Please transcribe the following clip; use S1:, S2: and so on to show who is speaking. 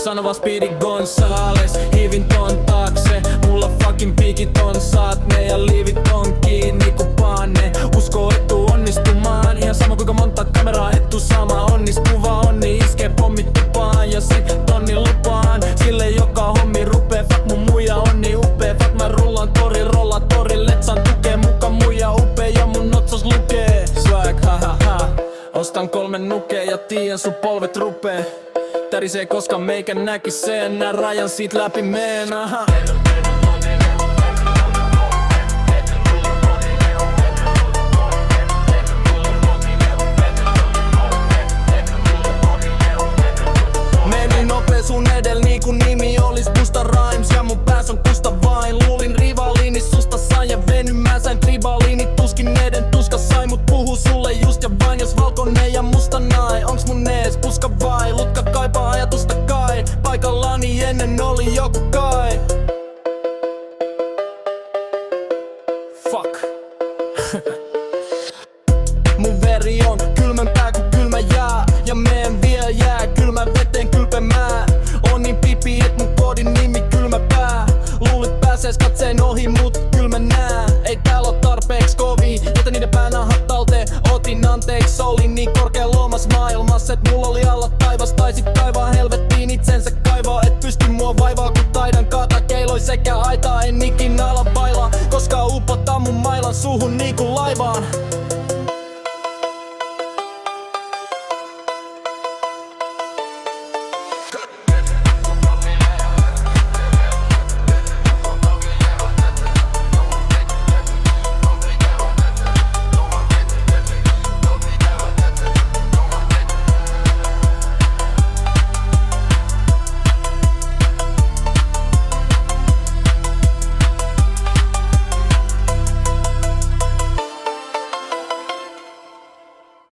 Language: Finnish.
S1: Sanova Speedy Gonzales, hivin ton taakse. Mulla fucking piikit on saatne ja liivit on kiinni ku paane. Usko ettu onnistumaan, ihan sama kuinka monta kameraa ettu sama. Onnistuva onni iskee pommit tupaan ja sit tonni lupaan sille joka hommi rupee. Fuck mun muija on niin upee. Fuck mä rullaan tori, rolla tori, letsan tukee muka muija upee ja mun otsas lukee swag, ha ha ha. Ostan 3 nukea ja tien sun polvet rupee tärisee koska meikä näkis sen. Nää rajan siitä läpi meen, aha. Menin nopee sun edel niinku nimi olis Busta Rhymes ja mun pääs on kusta vain. Luulin rivaliinis susta sain ja venyn mä sain tribaliinit. Tuskin eden tuska sai mut puhuu sulle just ja vain. Jos valkonen ja musta nai, onks mun ees puska vai? Lutka kaipaa ajatusta kai, paikallani ennen oli joku kai. Fuck. Mun veri on kylmempää kuin kylmä jää ja meen vielä jää kylmän veteen kylpemään. On niin pipi et mun koodin nimi kylmä pää. Luulit pääsees katseen ohi mut kylmä nää. Ei täällä oo tarpeeks kovii, jätä niiden pää nahat talteen. Otin anteeks, olin niin korkea luomas maailmassa et mulla oli alla taivas. Taisit kaivaa helvettiin itsensä kaivaa. Et pysty mua vaivaa kun taidan kaata keiloi sekä aitaa. En ikinä ala bailaa, koska upottaa mun mailan suhun niinku laivaan.